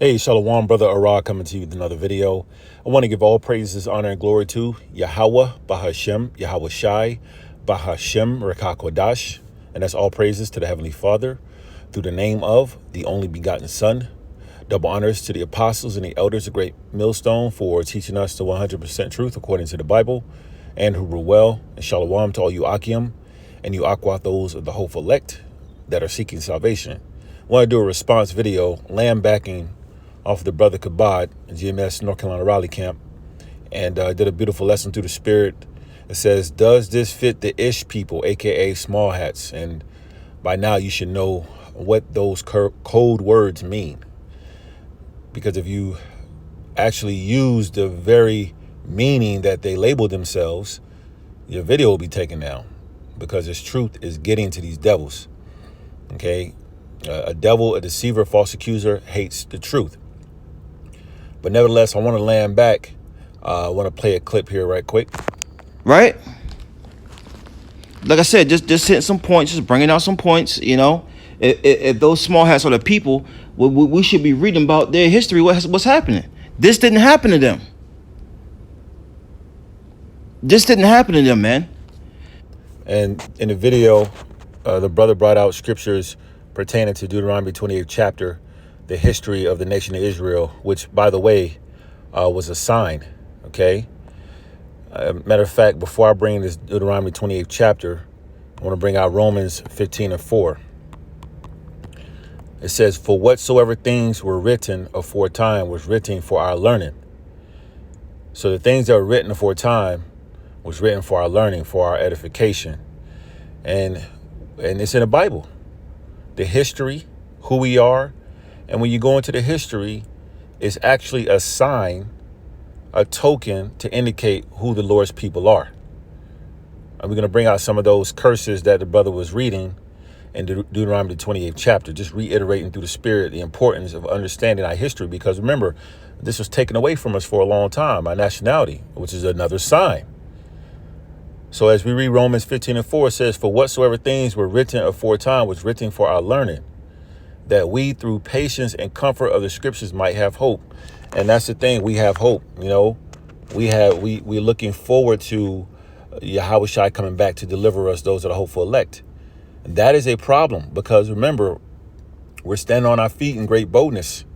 Hey, Shalom, brother Ara, coming to you with another video. I want to give all praises, honor, and glory to Yahweh, Bahashem, Yahweh Shai, Bahashem, Rekakodash, and that's all praises to the Heavenly Father through the name of the only begotten Son. Double honors to the apostles and the elders of Great Millstone for teaching us the 100% truth according to the Bible, and who rule well. And Shalom to all you Akim and you Aqua, those of the hopeful elect that are seeking salvation. I want to do a response video, land backing off the brother Kabad, GMS North Carolina Raleigh camp, and did a beautiful lesson through the spirit. It says, does this fit the Ish people, aka small hats? And by now you should know what those code words mean, because if you actually use the very meaning that they label themselves, your video will be taken down, because this truth is getting to these devils. Okay, a devil, a deceiver, false accuser hates the truth. But nevertheless, I want to land back. I want to play a clip here right quick. Right? Like I said, just hitting some points, just bringing out some points, you know. If those small hats are the people, we should be reading about their history, what's happening. This didn't happen to them. This didn't happen to them, man. And in the video, the brother brought out scriptures pertaining to Deuteronomy 28th chapter, the history of the nation of Israel, which, by the way, was a sign, okay? Matter of fact, before I bring this Deuteronomy 28th chapter, I want to bring out Romans 15:4. It says, for whatsoever things were written aforetime was written for our learning. So the things that were written aforetime was written for our learning, for our edification. And it's in the Bible. The history, who we are. And when you go into the history, it's actually a sign, a token to indicate who the Lord's people are. And we're going to bring out some of those curses that the brother was reading in Deuteronomy 28th chapter, just reiterating through the spirit the importance of understanding our history. Because remember, this was taken away from us for a long time, our nationality, which is another sign. So as we read Romans 15:4, it says, for whatsoever things were written aforetime was written for our learning, that we through patience and comfort of the scriptures might have hope. And that's the thing, we have hope. You know, we're looking forward to Yahweh Shai coming back to deliver us, those that are hopeful elect. And that is a problem, because remember, we're standing on our feet in great boldness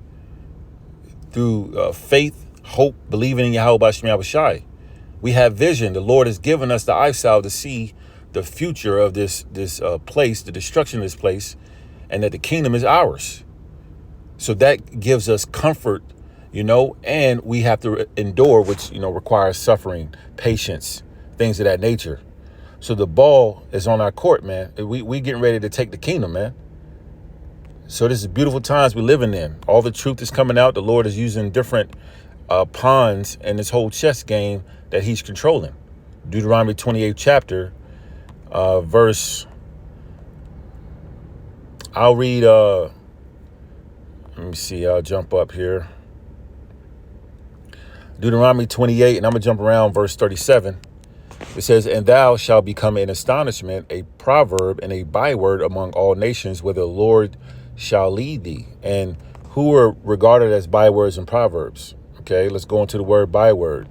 through faith, hope, believing in Yahweh Shai. We have vision. The Lord has given us the eyesight to see the future of this place, the destruction of this place, and that the kingdom is ours. So that gives us comfort, you know, and we have to endure, which, you know, requires suffering, patience, things of that nature. So the ball is on our court, man. We getting ready to take the kingdom, man. So this is beautiful times we're living in. All the truth is coming out. The Lord is using different pawns in this whole chess game that he's controlling. Deuteronomy 28th chapter, verse, I'll read, let me see, I'll jump up here. Deuteronomy 28, and I'm gonna jump around verse 37. It says, and thou shalt become an astonishment, a proverb, and a byword among all nations, where the Lord shall lead thee. And who are regarded as bywords and proverbs? Okay, let's go into the word byword,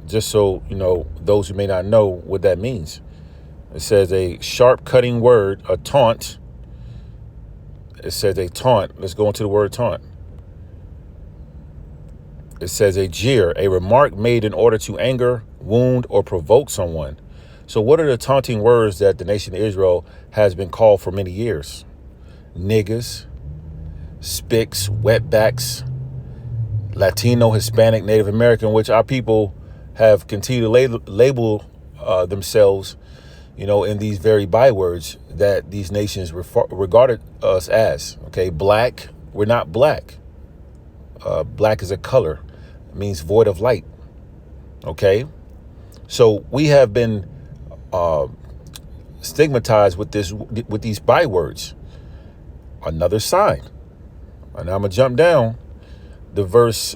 just so you know, those who may not know what that means. It says a sharp cutting word, a taunt. It says a taunt. Let's go into the word taunt. It says a jeer, a remark made in order to anger, wound, or provoke someone. So what are the taunting words that the nation of Israel has been called for many years? Niggas, spics, wetbacks, Latino, Hispanic, Native American, which our people have continued to label themselves, you know, in these very bywords that these nations regarded us as. Okay, black, we're not black. Black is a color, it means void of light. Okay, so we have been stigmatized with these bywords. Another sign. And I'm gonna jump down. The verse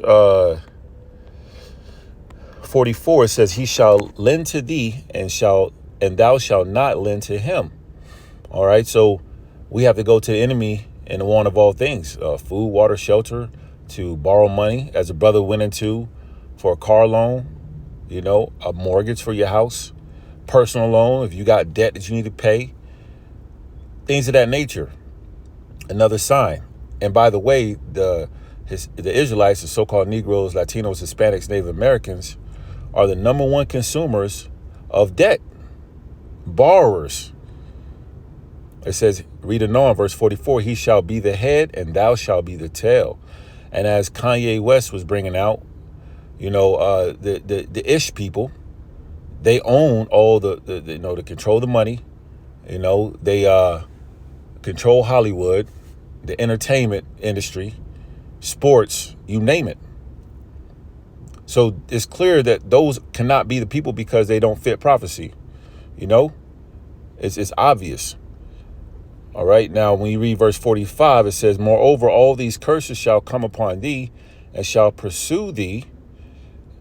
44 says, he shall lend to thee and thou shalt not lend to him. All right, so we have to go to the enemy in the want of all things, food, water, shelter, to borrow money, as a brother went into for a car loan, a mortgage for your house, personal loan, if you got debt that you need to pay, things of that nature. Another sign. And by the way, the Israelites, the so-called Negroes, Latinos, Hispanics, Native Americans, are the number one consumers of debt, borrowers. It says, read it on, verse 44, he shall be the head and thou shalt be the tail. And as Kanye West was bringing out, the Ish people, they own all they control the money, they control Hollywood, the entertainment industry, sports, you name it. So it's clear that those cannot be the people because they don't fit prophecy. It's obvious. All right. Now, when you read verse 45, it says, moreover, all these curses shall come upon thee and shall pursue thee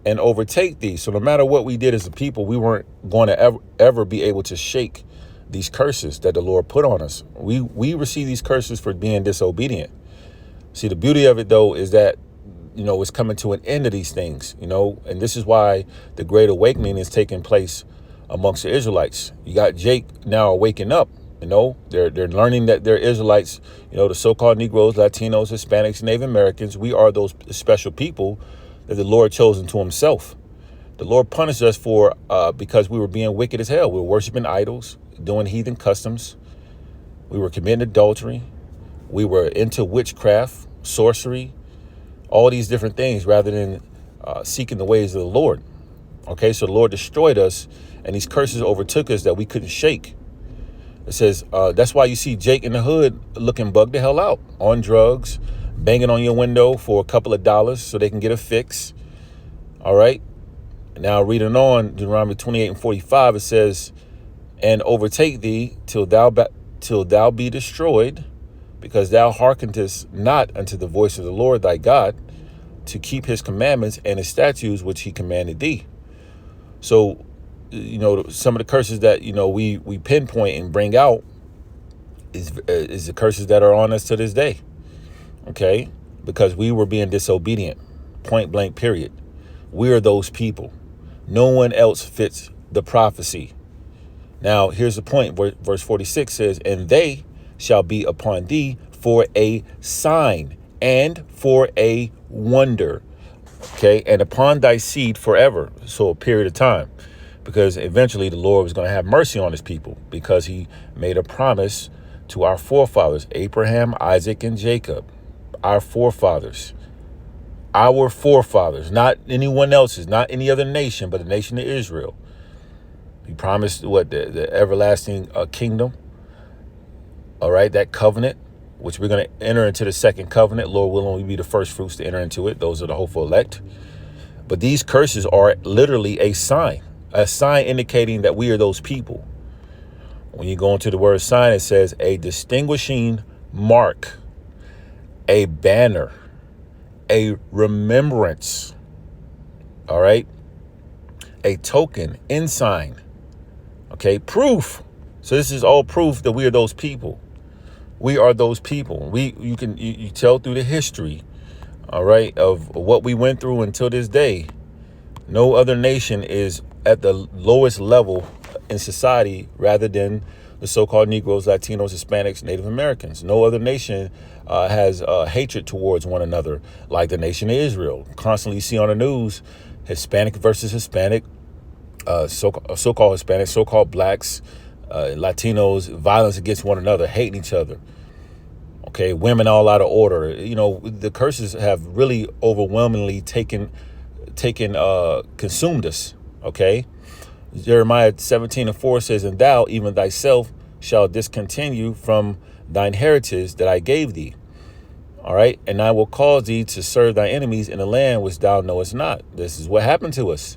and overtake thee. So no matter what we did as a people, we weren't going to ever be able to shake these curses that the Lord put on us. We receive these curses for being disobedient. See, the beauty of it, though, is that, it's coming to an end of these things, and this is why the Great Awakening is taking place amongst the Israelites. You got Jake now waking up. They're learning that they're Israelites, the so-called Negroes, Latinos, Hispanics, Native Americans. We are those special people that the Lord chosen to himself. The Lord punished us for because we were being wicked as hell. We were worshiping idols, doing heathen customs. We were committing adultery. We were into witchcraft, sorcery, all these different things rather than seeking the ways of the Lord. Okay, so the Lord destroyed us and these curses overtook us that we couldn't shake. It says, that's why you see Jake in the hood looking bugged the hell out, on drugs, banging on your window for a couple of dollars so they can get a fix. All right. Now reading on Deuteronomy 28 and 45, it says, and overtake thee till thou be destroyed, because thou hearkenest not unto the voice of the Lord thy God, to keep his commandments and his statutes which he commanded thee. So, some of the curses that, we pinpoint and bring out is the curses that are on us to this day. Okay? Because we were being disobedient. Point blank, period. We are those people. No one else fits the prophecy. Now, here's the point. Verse 46 says, and they shall be upon thee for a sign and for a wonder. Okay? And upon thy seed forever. So a period of time. Because eventually the Lord was going to have mercy on his people because he made a promise to our forefathers, Abraham, Isaac, and Jacob, our forefathers, not anyone else's, not any other nation, but the nation of Israel. He promised the everlasting kingdom. All right, that covenant, which we're going to enter into the second covenant. Lord willing, we be the first fruits to enter into it. Those are the hopeful elect. But these curses are literally a sign indicating that we are those people. When you go into the word sign, it says a distinguishing mark, a banner, a remembrance, all right, a token, ensign, okay, proof. So this is all proof that we are those people. We are those people. You tell through the history, all right, of what we went through until this day. No other nation is at the lowest level in society rather than the so-called Negroes, Latinos, Hispanics, Native Americans. No other nation has hatred towards one another like the nation of Israel. Constantly see on the news, Hispanic versus Hispanic, so-called Hispanics, so-called blacks, Latinos, violence against one another, hating each other. Okay, women all out of order. The curses have really overwhelmingly consumed us. Okay, Jeremiah 17:4 says, and thou even thyself shall discontinue from thine heritage that I gave thee. All right, and I will cause thee to serve thy enemies in a land which thou knowest not. This is what happened to us.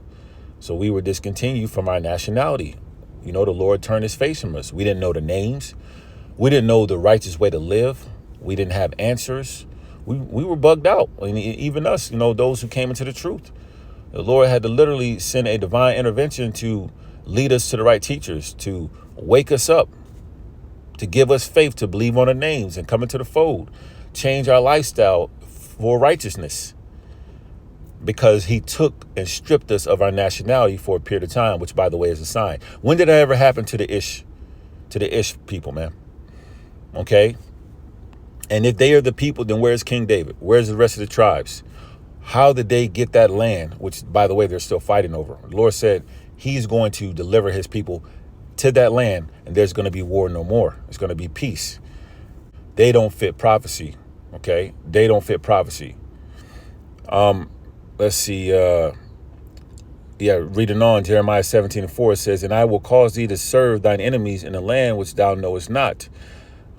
So we were discontinued from our nationality. The Lord turned his face from us. We didn't know the names. We didn't know the righteous way to live. We didn't have answers. We were bugged out. Even us, those who came into the truth. The Lord had to literally send a divine intervention to lead us to the right teachers, to wake us up. to give us faith to believe on the names and come into the fold, change our lifestyle for righteousness, because he took and stripped us of our nationality for a period of time, which, by the way, is a sign. When did that ever happen to the Ish people, man? Okay. And if they are the people, then where's King David? Where's the rest of the tribes? How did they get that land, which, by the way, they're still fighting over? The Lord said he's going to deliver his people to that land, and there's going to be war no more. It's going to be peace. They don't fit prophecy, okay? They don't fit prophecy. Let's see. Reading on, Jeremiah 17:4 says, and I will cause thee to serve thine enemies in a land which thou knowest not.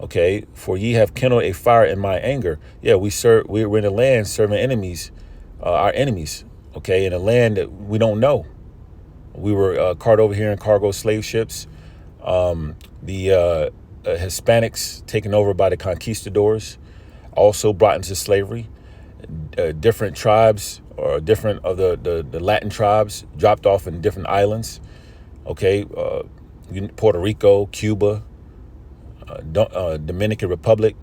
Okay, for ye have kindled a fire in my anger. Yeah, we're in a land serving enemies, our enemies, okay, in a land that we don't know. We were caught over here in cargo slave ships. The Hispanics taken over by the conquistadors, also brought into slavery. Different tribes, or different of the Latin tribes, dropped off in different islands. Okay, Puerto Rico, Cuba, Dominican Republic.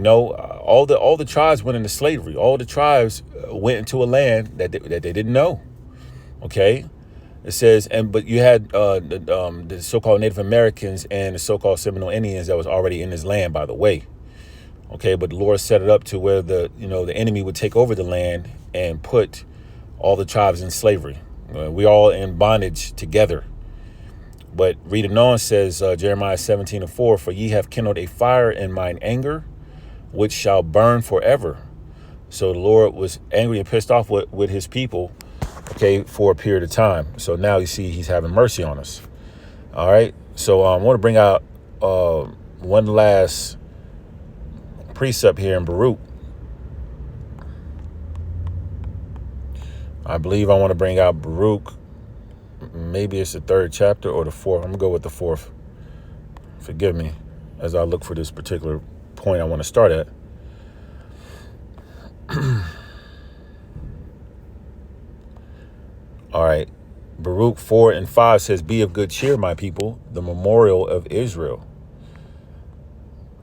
All the tribes went into slavery. All the tribes went into a land that they didn't know. Okay, it says, but you had the so-called Native Americans and the so-called Seminole Indians that was already in this land, by the way. Okay, but the Lord set it up to where the enemy would take over the land and put all the tribes in slavery. We all in bondage together. But reading on says, Jeremiah 17:4, for ye have kindled a fire in mine anger, which shall burn forever. So the Lord was angry and pissed off with his people, okay, for a period of time. So now you see he's having mercy on us. All right. So I want to bring out one last precept here in Baruch. I believe I want to bring out Baruch. Maybe it's the 3rd chapter or the 4th. I'm gonna go with the 4th. Forgive me as I look for this particular point I want to start at. All right. Baruch 4:5 says, be of good cheer, my people, the memorial of Israel.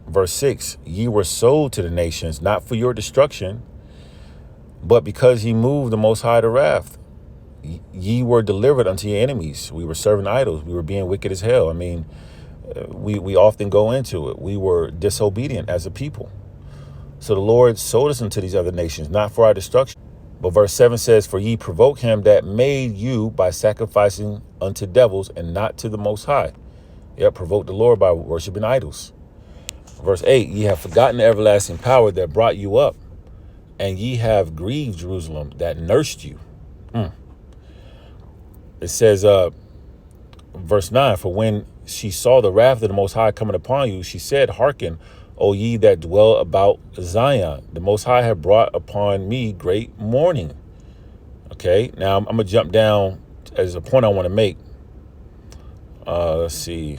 Verse 6, ye were sold to the nations, not for your destruction, but because ye moved the Most High to wrath. Ye were delivered unto your enemies. We were serving idols. We were being wicked as hell. I mean, we often go into it. We were disobedient as a people. So the Lord sold us into these other nations, not for our destruction. But verse 7 says, for ye provoke him that made you by sacrificing unto devils and not to the Most High. Yet provoke the Lord by worshiping idols. Verse 8, ye have forgotten the everlasting power that brought you up, and ye have grieved Jerusalem that nursed you. It says, verse 9, for when she saw the wrath of the Most High coming upon you, she said, hearken, O ye that dwell about Zion. The Most High have brought upon me great mourning. Okay, now I'm going to jump down as a point I want to make. Let's see.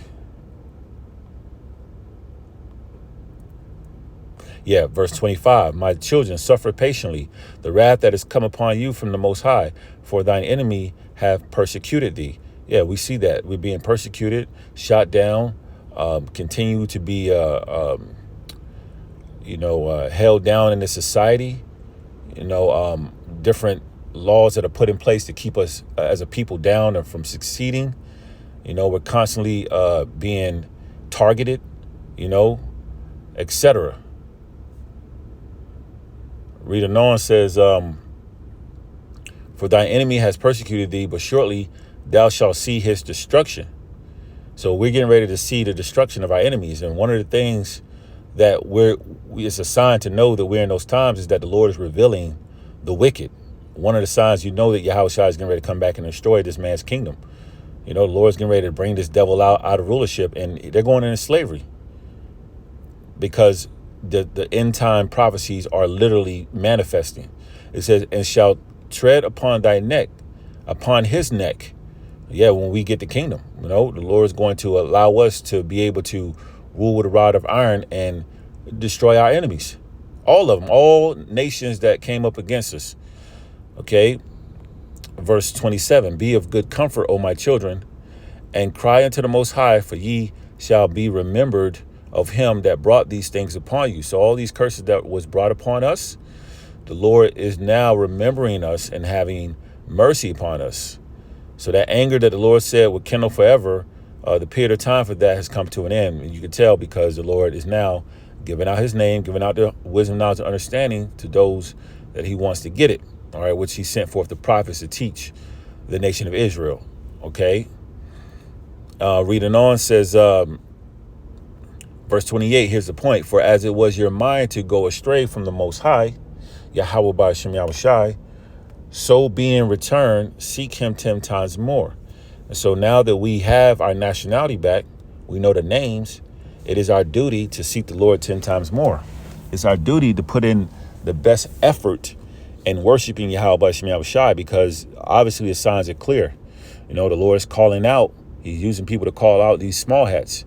Yeah, verse 25, my children, suffer patiently the wrath that is come upon you from the Most High, for thine enemy have persecuted thee. Yeah, we see that. We're being persecuted, shot down, continue to be, held down in the society, different laws that are put in place to keep us as a people down and from succeeding. We're constantly being targeted, etc. Reading on says, for thine enemy has persecuted thee, but shortly thou shalt see his destruction. So we're getting ready to see the destruction of our enemies. And one of the things that it's a sign to know that we're in those times is that the Lord is revealing the wicked. One of the signs that Yahushua is getting ready to come back and destroy this man's kingdom. The Lord's getting ready to bring this devil out of rulership, and they're going into slavery because the end time prophecies are literally manifesting. It says, and shall tread upon thy neck, upon his neck. Yeah, when we get the kingdom, the Lord is going to allow us to be able to rule with a rod of iron and destroy our enemies. All of them, all nations that came up against us. Okay. Verse 27, be of good comfort, O my children, and cry unto the Most High, for ye shall be remembered of him that brought these things upon you. So all these curses that was brought upon us, the Lord is now remembering us and having mercy upon us. So that anger that the Lord said would kindle forever, the period of time for that has come to an end. And you can tell because the Lord is now giving out his name, giving out the wisdom, knowledge, and understanding to those that he wants to get it. All right, which he sent forth the prophets to teach the nation of Israel. Okay. Reading on says, verse 28, here's the point. For as it was your mind to go astray from the Most High, Yahweh Ba'ashem Yahushai, so being returned, seek him 10 times more. And so now that we have our nationality back, we know the names, it is our duty to seek the Lord 10 times more. It's our duty to put in the best effort in worshiping Yahweh Ba'ashem Yahushai, because obviously the signs are clear. You know, the Lord is calling out. He's using people to call out these small hats.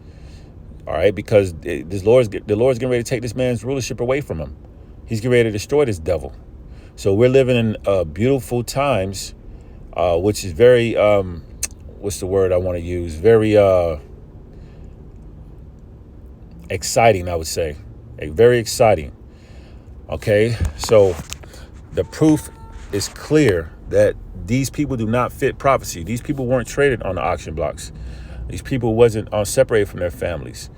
All right, because the Lord's getting ready to take this man's rulership away from him. He's getting ready to destroy this devil. So we're living in beautiful times, which is very, what's the word I want to use? Very exciting, I would say. Very exciting. Okay, so the proof is clear that these people do not fit prophecy. These people weren't traded on the auction blocks. These people wasn't separated from their families.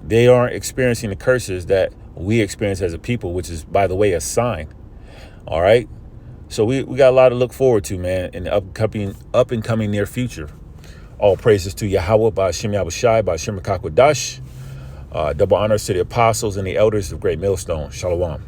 They aren't experiencing the curses that we experience as a people, which is, by the way, a sign. All right. So we got a lot to look forward to, man, in the up and coming near future. All praises to Yahweh, Ba'ashem Yahushai, Ba'ashem Rakakwadash. Double honors to the apostles and the elders of Great Millstone. Shalom.